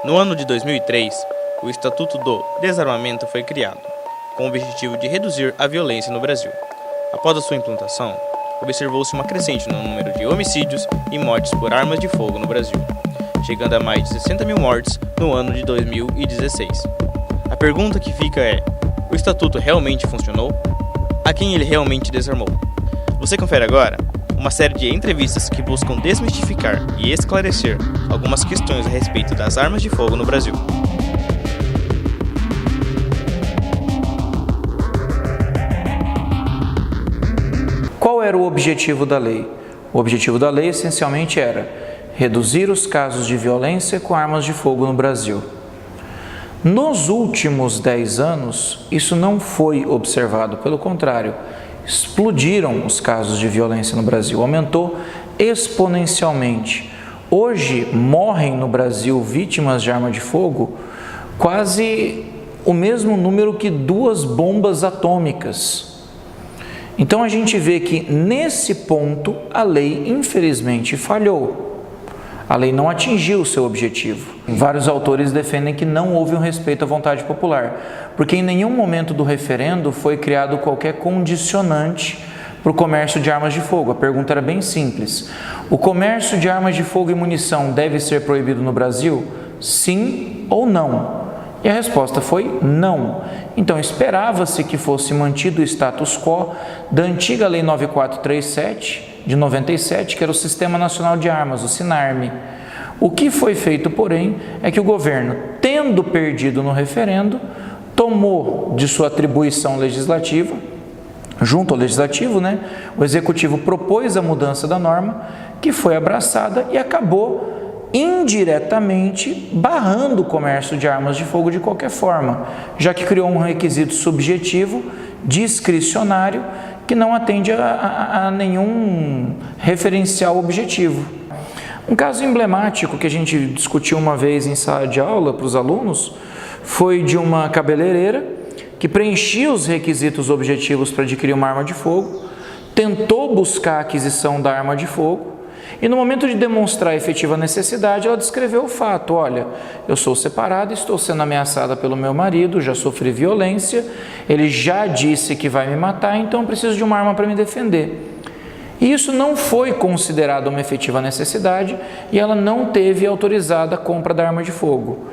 No ano de 2003, o Estatuto do Desarmamento foi criado, com o objetivo de reduzir a violência no Brasil. Após a sua implantação, observou-se uma crescente no número de homicídios e mortes por armas de fogo no Brasil, chegando a mais de 60 mil mortes no ano de 2016. A pergunta que fica é: o Estatuto realmente funcionou? A quem ele realmente desarmou? Você confere agora uma série de entrevistas que buscam desmistificar e esclarecer algumas questões a respeito das armas de fogo no Brasil. Qual era o objetivo da lei? O objetivo da lei essencialmente era reduzir os casos de violência com armas de fogo no Brasil. Nos últimos 10 anos, isso não foi observado, pelo contrário, explodiram os casos de violência no Brasil, aumentou exponencialmente. Hoje, morrem no Brasil vítimas de arma de fogo quase o mesmo número que 2 bombas atômicas. Então a gente vê que nesse ponto a lei infelizmente falhou. A lei não atingiu o seu objetivo. Vários autores defendem que não houve um respeito à vontade popular, porque em nenhum momento do referendo foi criado qualquer condicionante para o comércio de armas de fogo. A pergunta era bem simples: o comércio de armas de fogo e munição deve ser proibido no Brasil? Sim ou não? E a resposta foi não. Então esperava-se que fosse mantido o status quo da antiga Lei 9437 de 97, que era o Sistema Nacional de Armas, o SINARME. O que foi feito, porém, é que o governo, tendo perdido no referendo, tomou de sua atribuição legislativa, junto ao legislativo, o executivo propôs a mudança da norma, que foi abraçada e acabou indiretamente barrando o comércio de armas de fogo de qualquer forma, já que criou um requisito subjetivo, discricionário, que não atende a nenhum referencial objetivo. Um caso emblemático que a gente discutiu uma vez em sala de aula para os alunos foi de uma cabeleireira que preenchia os requisitos objetivos para adquirir uma arma de fogo, tentou buscar a aquisição da arma de fogo e no momento de demonstrar a efetiva necessidade, ela descreveu o fato: olha, eu sou separada, estou sendo ameaçada pelo meu marido, já sofri violência, ele já disse que vai me matar, então eu preciso de uma arma para me defender. E isso não foi considerado uma efetiva necessidade e ela não teve autorizada a compra da arma de fogo.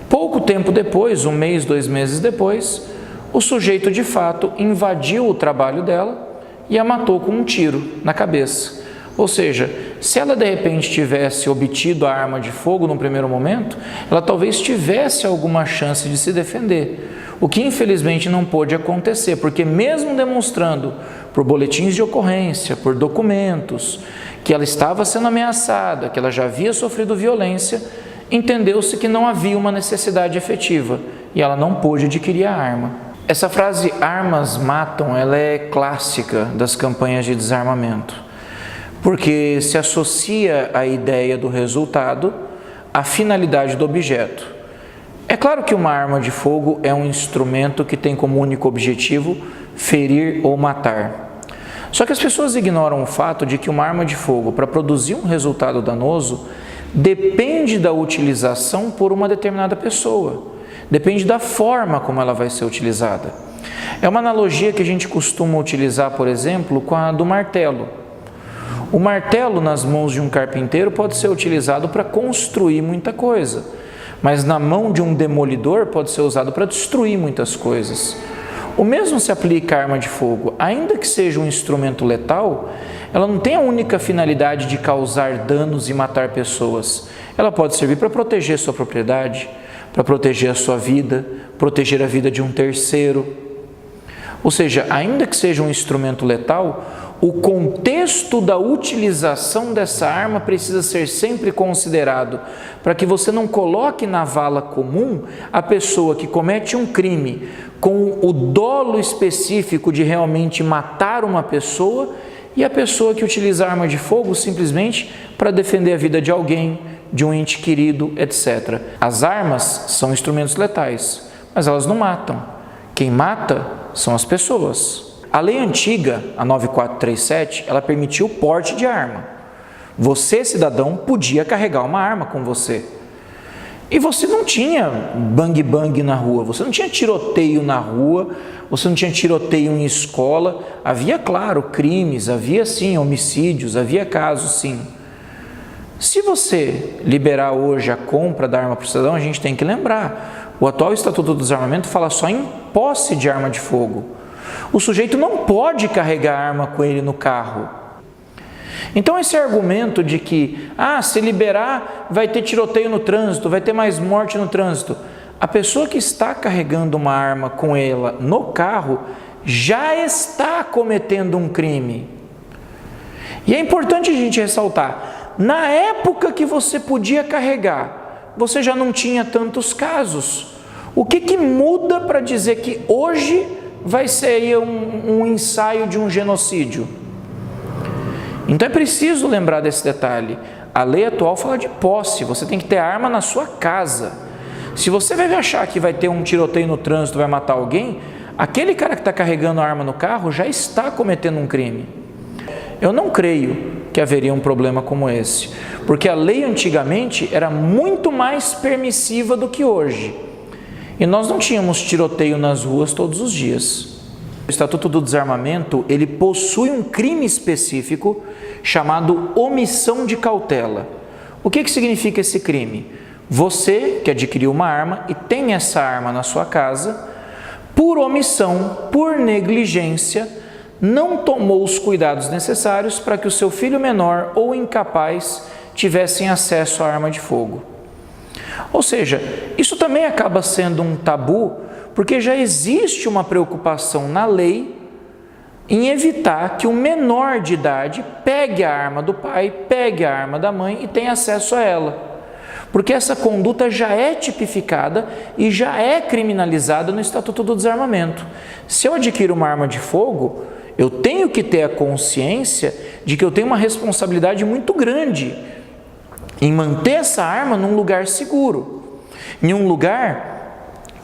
Pouco tempo depois, 1 mês, 2 meses depois, o sujeito de fato invadiu o trabalho dela e a matou com um tiro na cabeça. Ou seja, se ela de repente tivesse obtido a arma de fogo no primeiro momento, ela talvez tivesse alguma chance de se defender. O que infelizmente não pôde acontecer, porque mesmo demonstrando por boletins de ocorrência, por documentos, que ela estava sendo ameaçada, que ela já havia sofrido violência, entendeu-se que não havia uma necessidade efetiva e ela não pôde adquirir a arma. Essa frase "armas matam", ela é clássica das campanhas de desarmamento, porque se associa a ideia do resultado à finalidade do objeto. É claro que uma arma de fogo é um instrumento que tem como único objetivo ferir ou matar. Só que as pessoas ignoram o fato de que uma arma de fogo, para produzir um resultado danoso, depende da utilização por uma determinada pessoa, depende da forma como ela vai ser utilizada. É uma analogia que a gente costuma utilizar, por exemplo, com a do martelo. O martelo nas mãos de um carpinteiro pode ser utilizado para construir muita coisa, mas na mão de um demolidor pode ser usado para destruir muitas coisas. O mesmo se aplica à arma de fogo. Ainda que seja um instrumento letal, ela não tem a única finalidade de causar danos e matar pessoas. Ela pode servir para proteger sua propriedade, para proteger a sua vida, proteger a vida de um terceiro. Ou seja, ainda que seja um instrumento letal, o contexto da utilização dessa arma precisa ser sempre considerado, para que você não coloque na vala comum a pessoa que comete um crime com o dolo específico de realmente matar uma pessoa e a pessoa que utiliza a arma de fogo simplesmente para defender a vida de alguém, de um ente querido, etc. As armas são instrumentos letais, mas elas não matam. Quem mata são as pessoas. A lei antiga, a 9437, ela permitia o porte de arma. Você, cidadão, podia carregar uma arma com você. E você não tinha bang bang na rua, você não tinha tiroteio na rua, você não tinha tiroteio em escola. Havia, claro, crimes, havia sim homicídios, havia casos sim. Se você liberar hoje a compra da arma para o cidadão, a gente tem que lembrar, o atual Estatuto do Desarmamento fala só em posse de arma de fogo. O sujeito não pode carregar a arma com ele no carro. Então esse argumento de que, se liberar vai ter tiroteio no trânsito, vai ter mais morte no trânsito. A pessoa que está carregando uma arma com ela no carro já está cometendo um crime. E é importante a gente ressaltar, na época que você podia carregar, você já não tinha tantos casos. O que muda para dizer que hoje vai ser aí um ensaio de um genocídio? Então é preciso lembrar desse detalhe. A lei atual fala de posse, você tem que ter arma na sua casa. Se você vai achar que vai ter um tiroteio no trânsito, vai matar alguém, aquele cara que está carregando a arma no carro já está cometendo um crime. Eu não creio que haveria um problema como esse, porque a lei antigamente era muito mais permissiva do que hoje. E nós não tínhamos tiroteio nas ruas todos os dias. O Estatuto do Desarmamento, ele possui um crime específico chamado omissão de cautela. O que significa esse crime? Você que adquiriu uma arma e tem essa arma na sua casa, por omissão, por negligência, não tomou os cuidados necessários para que o seu filho menor ou incapaz tivessem acesso à arma de fogo. Ou seja, isso também acaba sendo um tabu, porque já existe uma preocupação na lei em evitar que o menor de idade pegue a arma do pai, pegue a arma da mãe e tenha acesso a ela. Porque essa conduta já é tipificada e já é criminalizada no Estatuto do Desarmamento. Se eu adquiro uma arma de fogo, eu tenho que ter a consciência de que eu tenho uma responsabilidade muito grande em manter essa arma num lugar seguro, em um lugar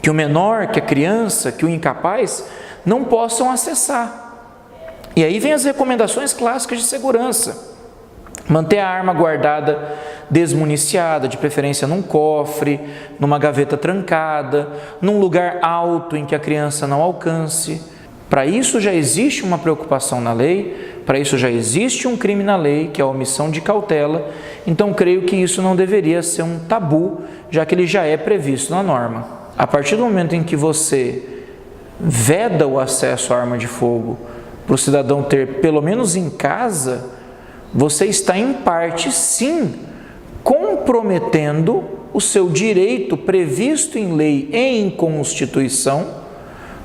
que o menor, que a criança, que o incapaz não possam acessar. E aí vem as recomendações clássicas de segurança. Manter a arma guardada desmuniciada, de preferência num cofre, numa gaveta trancada, num lugar alto em que a criança não alcance. Para isso já existe uma preocupação na lei, para isso já existe um crime na lei, que é a omissão de cautela. Então creio que isso não deveria ser um tabu, já que ele já é previsto na norma. A partir do momento em que você veda o acesso à arma de fogo para o cidadão ter, pelo menos em casa, você está em parte, sim, comprometendo o seu direito previsto em lei e em Constituição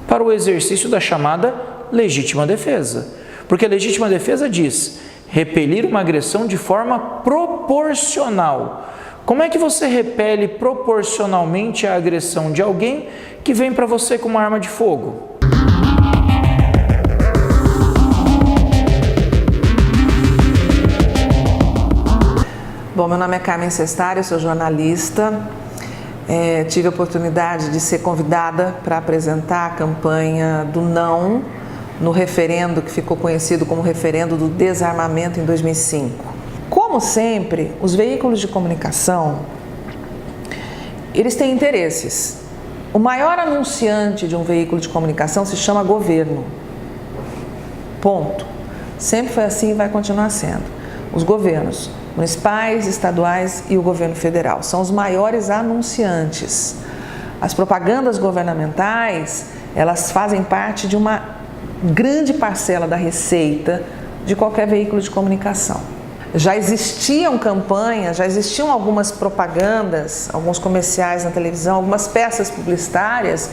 para o exercício da chamada legítima defesa. Porque a legítima defesa diz repelir uma agressão de forma proporcional. Como é que você repele proporcionalmente a agressão de alguém que vem para você com uma arma de fogo? Bom, meu nome é Carmen Sestari, eu sou jornalista. Tive a oportunidade de ser convidada para apresentar a campanha do não no referendo que ficou conhecido como referendo do desarmamento em 2005. Como sempre, os veículos de comunicação, eles têm interesses. O maior anunciante de um veículo de comunicação se chama governo. Ponto. Sempre foi assim e vai continuar sendo. Os governos municipais, estaduais e o governo federal são os maiores anunciantes. As propagandas governamentais, elas fazem parte de uma grande parcela da receita de qualquer veículo de comunicação. Já existiam campanhas, já existiam algumas propagandas, alguns comerciais na televisão, algumas peças publicitárias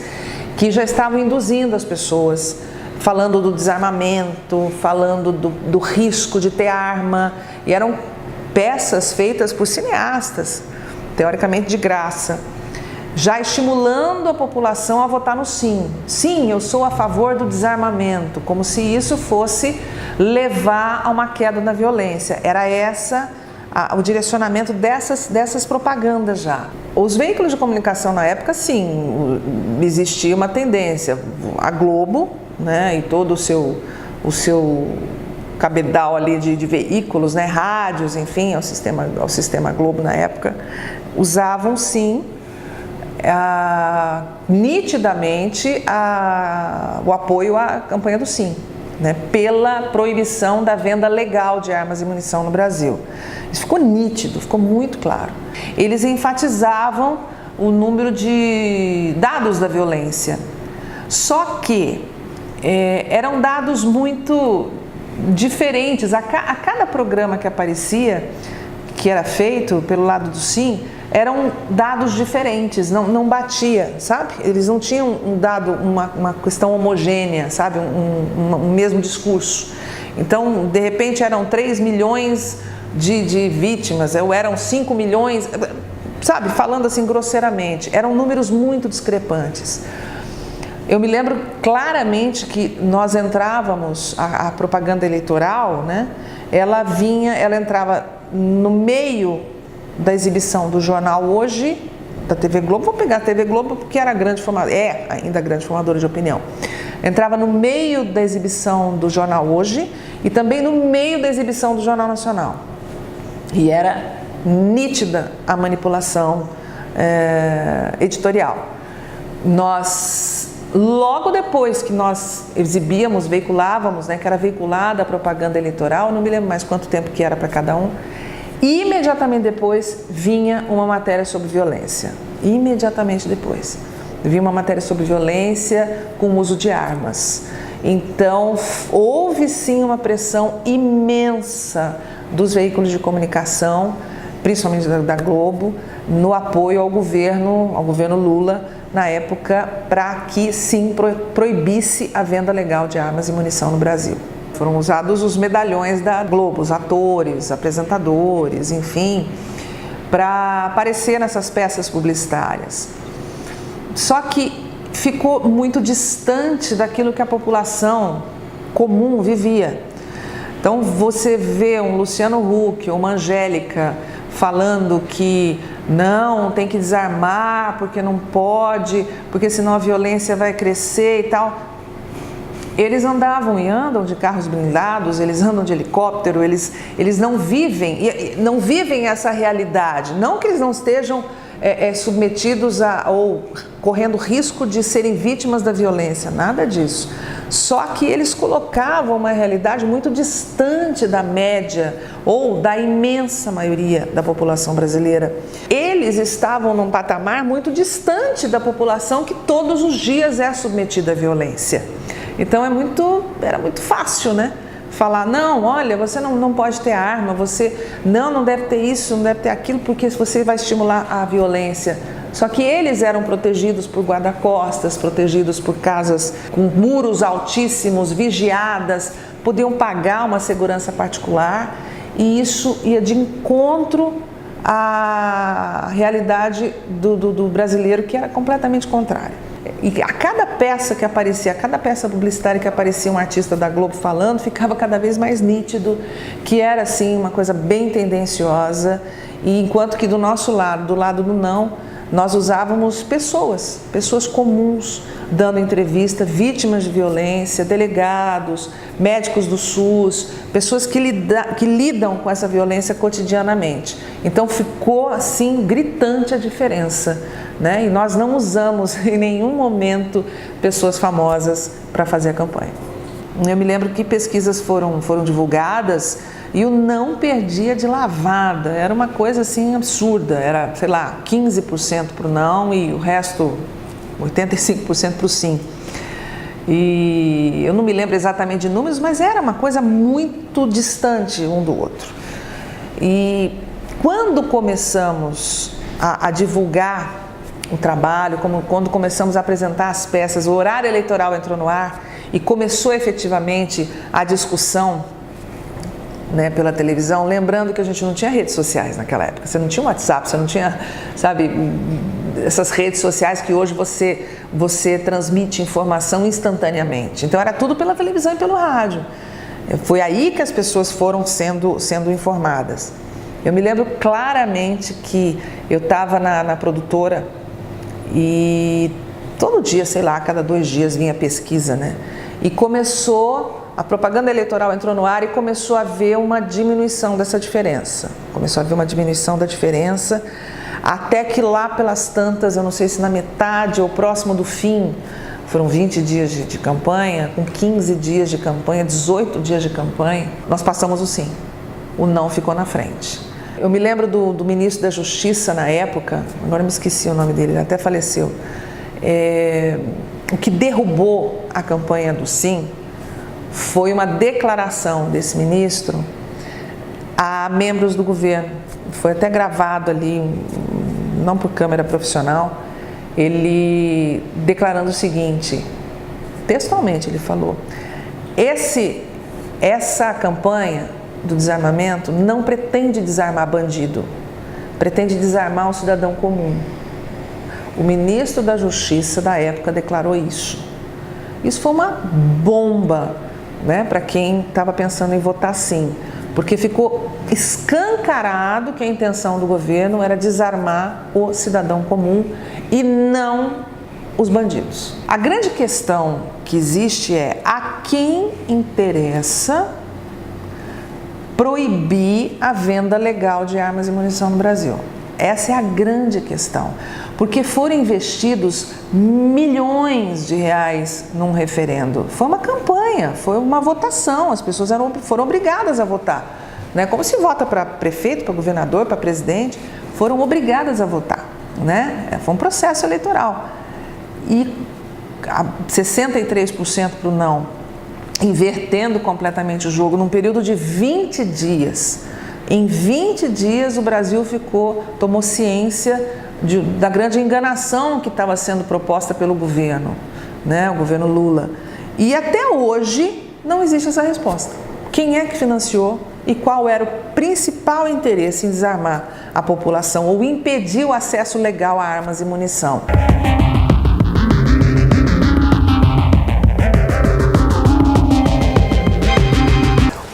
que já estavam induzindo as pessoas, falando do desarmamento, falando do risco de ter arma, e eram peças feitas por cineastas, teoricamente de graça, já estimulando a população a votar no sim. Sim, eu sou a favor do desarmamento, como se isso fosse levar a uma queda na violência. Era o direcionamento dessas propagandas já. Os veículos de comunicação na época, sim, existia uma tendência. A Globo, né, e todo o seu cabedal ali de veículos, né, rádios, enfim, ao sistema Globo na época, usavam sim nitidamente o apoio à campanha do Sim, né, pela proibição da venda legal de armas e munição no Brasil. Isso ficou nítido, ficou muito claro. Eles enfatizavam o número de dados da violência, só que eram dados muito diferentes. A cada programa que aparecia, que era feito pelo lado do Sim, eram dados diferentes, não batia, sabe? Eles não tinham um dado, uma questão homogênea, sabe? Um mesmo discurso. Então, de repente, eram 3 milhões de vítimas, ou eram 5 milhões, sabe? Falando assim grosseiramente. Eram números muito discrepantes. Eu me lembro claramente que nós entrávamos, a propaganda eleitoral, né? Ela entrava no meio da exibição do jornal Hoje, da TV Globo. Vou pegar a TV Globo porque era ainda grande formadora de opinião. Entrava no meio da exibição do jornal Hoje e também no meio da exibição do Jornal Nacional. E era nítida a manipulação editorial. Logo depois que nós veiculávamos, né, que era veiculada a propaganda eleitoral, não me lembro mais quanto tempo que era para cada um, imediatamente depois vinha uma matéria sobre violência. Imediatamente depois. Vinha uma matéria sobre violência com o uso de armas. Então, houve sim uma pressão imensa dos veículos de comunicação, principalmente da Globo, no apoio ao governo Lula, na época, para que sim proibisse a venda legal de armas e munição no Brasil. Foram usados os medalhões da Globo, os atores, apresentadores, enfim, para aparecer nessas peças publicitárias. Só que ficou muito distante daquilo que a população comum vivia. Então você vê um Luciano Huck ou uma Angélica falando que não, tem que desarmar porque não pode, porque senão a violência vai crescer e tal. Eles andavam e andam de carros blindados, eles andam de helicóptero, eles não vivem essa realidade. Não que eles não estejam submetidos ou correndo risco de serem vítimas da violência, nada disso. Só que eles colocavam uma realidade muito distante da média ou da imensa maioria da população brasileira. Eles estavam num patamar muito distante da população que todos os dias é submetida à violência. Então era muito fácil, né? Falar, não, olha, você não pode ter arma, você não deve ter isso, não deve ter aquilo, porque você vai estimular a violência. Só que eles eram protegidos por guarda-costas, protegidos por casas com muros altíssimos, vigiadas, podiam pagar uma segurança particular, e isso ia de encontro à realidade do brasileiro, que era completamente contrária. E a cada peça que aparecia, a cada peça publicitária que aparecia um artista da Globo falando, ficava cada vez mais nítido que era assim uma coisa bem tendenciosa, e enquanto que do nosso lado, do lado do não, nós usávamos pessoas comuns dando entrevista, vítimas de violência, delegados, médicos do SUS, pessoas que lidam com essa violência cotidianamente. Então ficou assim gritante a diferença, né? E nós não usamos em nenhum momento pessoas famosas para fazer a campanha. Eu me lembro que pesquisas foram divulgadas e o não perdia de lavada, era uma coisa assim absurda, era, 15% para o não e o resto, 85% para o sim. E eu não me lembro exatamente de números, mas era uma coisa muito distante um do outro. E quando começamos a divulgar o trabalho, quando começamos a apresentar as peças, o horário eleitoral entrou no ar e começou efetivamente a discussão, né, pela televisão, lembrando que a gente não tinha redes sociais naquela época, você não tinha WhatsApp, você não tinha, essas redes sociais que hoje você transmite informação instantaneamente. Então era tudo pela televisão e pelo rádio. Foi aí que as pessoas foram sendo informadas. Eu me lembro claramente que eu estava na produtora e todo dia, a cada 2 dias vinha pesquisa, né? E começou a propaganda eleitoral entrou no ar e começou a haver uma diminuição dessa diferença. Começou a haver uma diminuição da diferença, até que lá pelas tantas, eu não sei se na metade ou próximo do fim, foram 20 dias de campanha, com 15 dias de campanha, 18 dias de campanha, nós passamos o sim. O não ficou na frente. Eu me lembro do ministro da Justiça na época, agora me esqueci o nome dele, ele até faleceu. O que derrubou a campanha do sim foi uma declaração desse ministro a membros do governo. Foi até gravado ali, não por câmera profissional, ele declarando o seguinte, textualmente ele falou: essa campanha do desarmamento não pretende desarmar bandido, pretende desarmar o cidadão comum. O ministro da Justiça da época declarou isso. Isso foi uma bomba, né, para quem estava pensando em votar sim, porque ficou escancarado que a intenção do governo era desarmar o cidadão comum e não os bandidos. A grande questão que existe é a quem interessa proibir a venda legal de armas e munição no Brasil. Essa é a grande questão, porque foram investidos milhões de reais num referendo. Foi uma campanha, foi uma votação, as pessoas foram obrigadas a votar. Né? Como se vota para prefeito, para governador, para presidente, foram obrigadas a votar. Né? Foi um processo eleitoral. E 63% para o não, invertendo completamente o jogo num período de 20 dias. Em 20 dias o Brasil tomou ciência da grande enganação que estava sendo proposta pelo governo, né? O governo Lula. E até hoje não existe essa resposta. Quem é que financiou e qual era o principal interesse em desarmar a população ou impedir o acesso legal a armas e munição?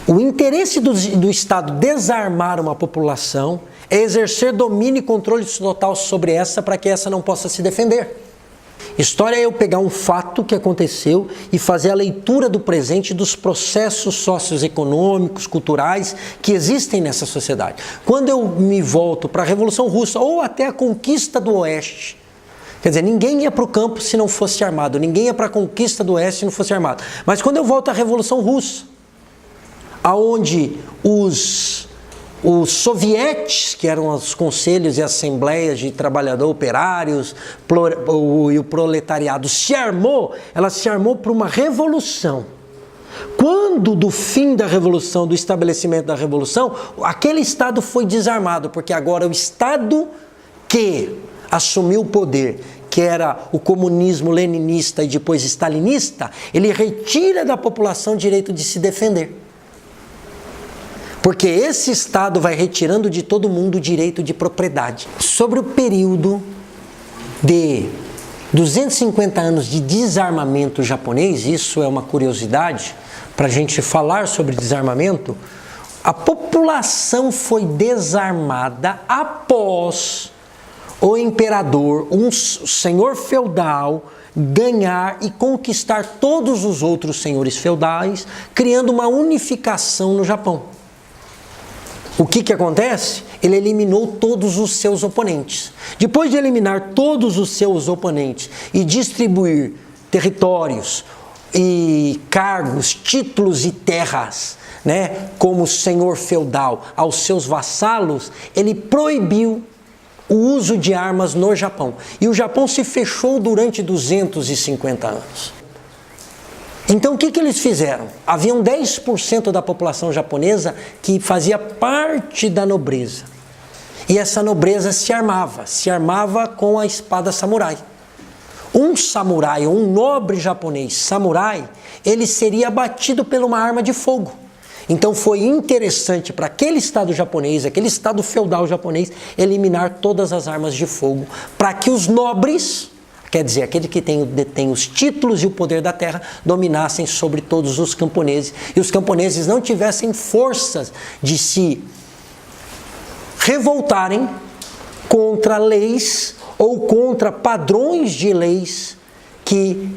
O interesse do Estado desarmar uma população é exercer domínio e controle total sobre essa para que essa não possa se defender. História é eu pegar um fato que aconteceu e fazer a leitura do presente dos processos socioeconômicos, culturais que existem nessa sociedade. Quando eu me volto para a Revolução Russa ou até a conquista do Oeste, quer dizer, ninguém ia para o campo se não fosse armado, ninguém ia para a conquista do Oeste se não fosse armado. Mas quando eu volto à Revolução Russa, aonde os sovietes, que eram os conselhos e assembleias de trabalhadores operários e o proletariado ela se armou para uma revolução. Quando do fim da revolução, do estabelecimento da revolução, aquele Estado foi desarmado, porque agora o Estado que assumiu o poder, que era o comunismo leninista e depois stalinista, ele retira da população o direito de se defender. Porque esse Estado vai retirando de todo mundo o direito de propriedade. Sobre o período de 250 anos de desarmamento japonês, isso é uma curiosidade para a gente falar sobre desarmamento, a população foi desarmada após o imperador, um senhor feudal, ganhar e conquistar todos os outros senhores feudais, criando uma unificação no Japão. O que acontece? Ele eliminou todos os seus oponentes. Depois de eliminar todos os seus oponentes e distribuir territórios e cargos, títulos e terras, né, como senhor feudal aos seus vassalos, ele proibiu o uso de armas no Japão. E o Japão se fechou durante 250 anos. Então o que eles fizeram? Haviam 10% da população japonesa que fazia parte da nobreza. E essa nobreza se armava com a espada samurai. Um samurai, um nobre japonês samurai, ele seria abatido por uma arma de fogo. Então foi interessante para aquele Estado japonês, aquele Estado feudal japonês, eliminar todas as armas de fogo, para que os nobres, quer dizer, aquele que detém os títulos e o poder da terra, dominassem sobre todos os camponeses. E os camponeses não tivessem forças de se revoltarem contra leis ou contra padrões de leis que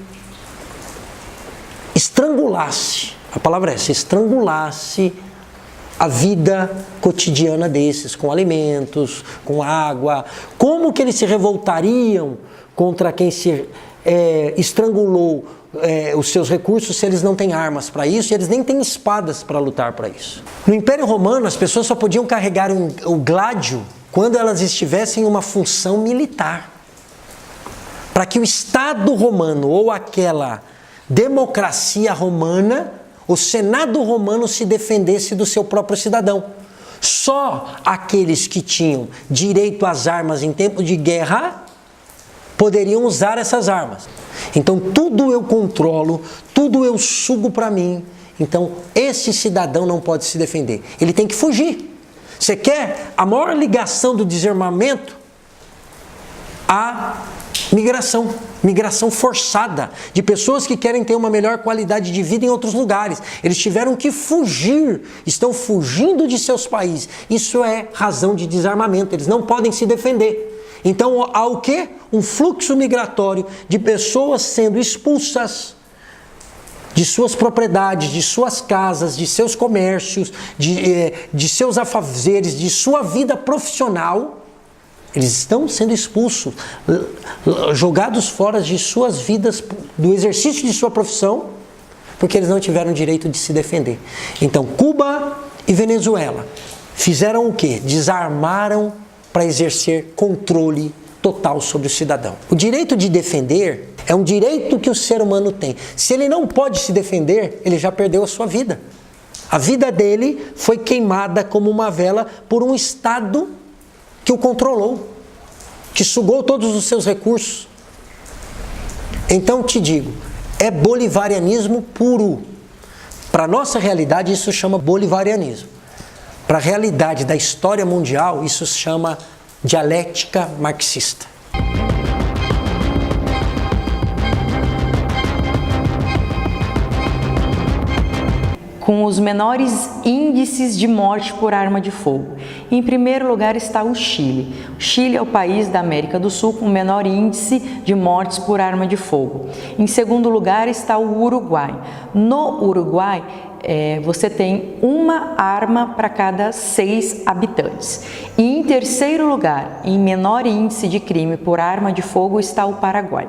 estrangulasse A palavra é essa, estrangulasse a vida cotidiana desses, com alimentos, com água. Como que eles se revoltariam contra quem se estrangulou os seus recursos se eles não têm armas para isso e eles nem têm espadas para lutar para isso? No Império Romano, as pessoas só podiam carregar o gládio quando elas estivessem em uma função militar. Para que o Estado romano ou aquela democracia romana, o Senado romano se defendesse do seu próprio cidadão. Só aqueles que tinham direito às armas em tempo de guerra poderiam usar essas armas. Então tudo eu controlo, tudo eu sugo para mim. Então esse cidadão não pode se defender. Ele tem que fugir. Você quer a maior ligação do desarmamento? A migração forçada de pessoas que querem ter uma melhor qualidade de vida em outros lugares. Eles tiveram que fugir, estão fugindo de seus países. Isso é razão de desarmamento, eles não podem se defender. Então há o quê? Um fluxo migratório de pessoas sendo expulsas de suas propriedades, de suas casas, de seus comércios, de seus afazeres, de sua vida profissional. Eles estão sendo expulsos, jogados fora de suas vidas, do exercício de sua profissão, porque eles não tiveram direito de se defender. Então, Cuba e Venezuela fizeram o quê? Desarmaram para exercer controle total sobre o cidadão. O direito de defender é um direito que o ser humano tem. Se ele não pode se defender, ele já perdeu a sua vida. A vida dele foi queimada como uma vela por um Estado que o controlou, que sugou todos os seus recursos. Então te digo, é bolivarianismo puro. Para a nossa realidade isso chama bolivarianismo. Para a realidade da história mundial isso se chama dialética marxista. Com os menores índices de morte por arma de fogo. Em primeiro lugar está o Chile. O Chile é o país da América do Sul com o menor índice de mortes por arma de fogo. Em segundo lugar está o Uruguai. No Uruguai, você tem uma arma para cada 6 habitantes. E em terceiro lugar, em menor índice de crime por arma de fogo, está o Paraguai.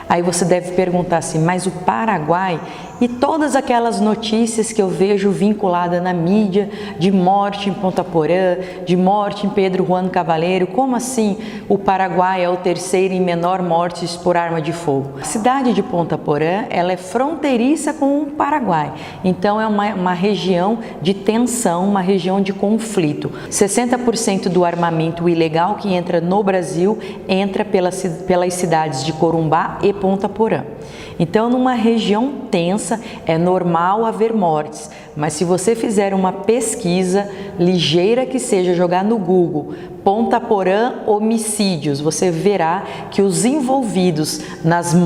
Aí você deve perguntar assim, mas o Paraguai e todas aquelas notícias que eu vejo vinculada na mídia de morte em Ponta Porã, de morte em Pedro Juan Cabaleiro, como assim o Paraguai é o terceiro em menor mortes por arma de fogo? A cidade de Ponta Porã, ela é fronteiriça com o Paraguai, então é uma região de tensão, uma região de conflito. 60% do armamento ilegal que entra no Brasil entra pelas cidades de Corumbá e Ponta Porã. Então, numa região tensa, é normal haver mortes, mas se você fizer uma pesquisa ligeira que seja, jogar no Google Ponta Porã homicídios, você verá que os envolvidos,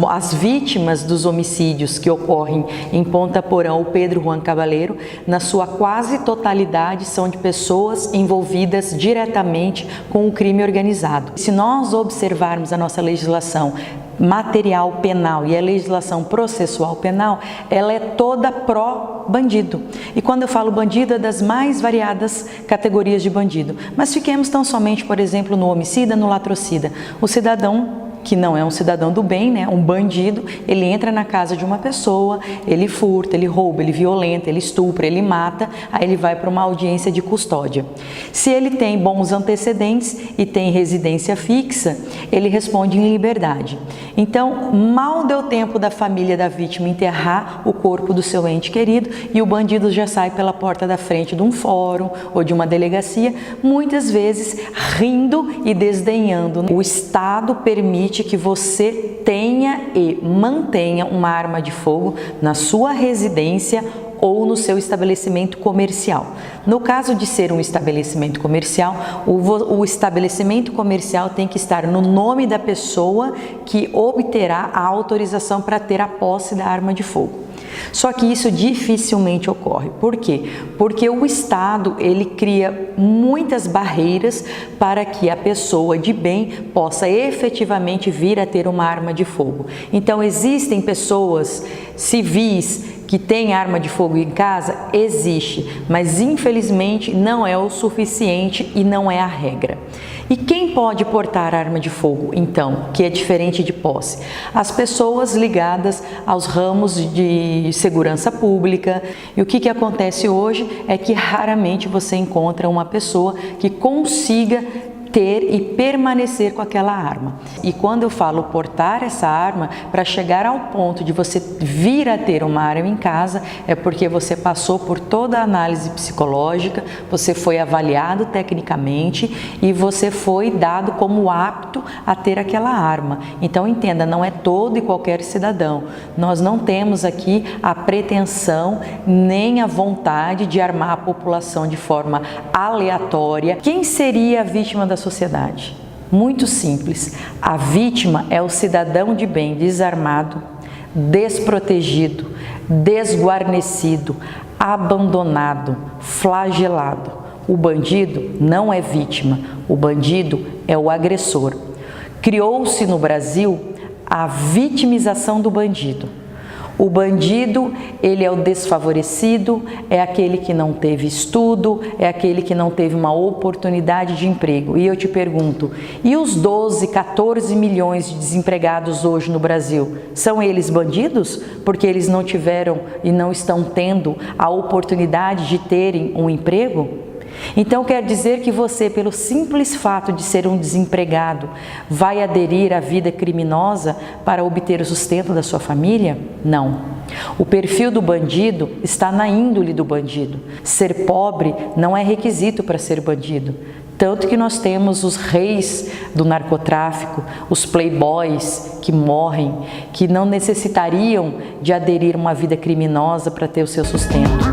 as vítimas dos homicídios que ocorrem em Ponta Porã ou Pedro Juan Cabaleiro, na sua quase totalidade são de pessoas envolvidas diretamente com o crime organizado. Se nós observarmos a nossa legislação material penal e a legislação processual penal, ela é toda pró-bandido. E quando eu falo bandido, é das mais variadas categorias de bandido. Mas fiquemos tão somente, por exemplo, no homicida, no latrocida. O cidadão que não é um cidadão do bem, né? Um bandido, ele entra na casa de uma pessoa, ele furta, ele rouba, ele violenta, ele estupra, ele mata, aí ele vai para uma audiência de custódia. Se ele tem bons antecedentes e tem residência fixa, ele responde em liberdade. Então, mal deu tempo da família da vítima enterrar o corpo do seu ente querido e o bandido já sai pela porta da frente de um fórum ou de uma delegacia, muitas vezes rindo e desdenhando. O Estado permite que você tenha e mantenha uma arma de fogo na sua residência ou no seu estabelecimento comercial. No caso de ser um estabelecimento comercial, o estabelecimento comercial tem que estar no nome da pessoa que obterá a autorização para ter a posse da arma de fogo. Só que isso dificilmente ocorre. Por quê? Porque o Estado, ele cria muitas barreiras para que a pessoa de bem possa efetivamente vir a ter uma arma de fogo. Então, existem pessoas civis que tem arma de fogo em casa? Existe, mas infelizmente não é o suficiente e não é a regra. E quem pode portar arma de fogo, então, que é diferente de posse? As pessoas ligadas aos ramos de segurança pública. E o que acontece hoje é que raramente você encontra uma pessoa que consiga ter e permanecer com aquela arma. E quando eu falo portar essa arma, para chegar ao ponto de você vir a ter uma arma em casa, é porque você passou por toda a análise psicológica, você foi avaliado tecnicamente e você foi dado como apto a ter aquela arma. Então entenda, não é todo e qualquer cidadão. Nós não temos aqui a pretensão nem a vontade de armar a população de forma aleatória. Quem seria a vítima da sociedade? Muito simples. A vítima é o cidadão de bem desarmado, desprotegido, desguarnecido, abandonado, flagelado. O bandido não é vítima, o bandido é o agressor. Criou-se no Brasil a vitimização do bandido. O bandido, ele é o desfavorecido, é aquele que não teve estudo, é aquele que não teve uma oportunidade de emprego. E eu te pergunto, e os 12, 14 milhões de desempregados hoje no Brasil? São eles bandidos? Porque eles não tiveram e não estão tendo a oportunidade de terem um emprego? Então quer dizer que você, pelo simples fato de ser um desempregado, vai aderir à vida criminosa para obter o sustento da sua família? Não. O perfil do bandido está na índole do bandido. Ser pobre não é requisito para ser bandido. Tanto que nós temos os reis do narcotráfico, os playboys que morrem, que não necessitariam de aderir a uma vida criminosa para ter o seu sustento.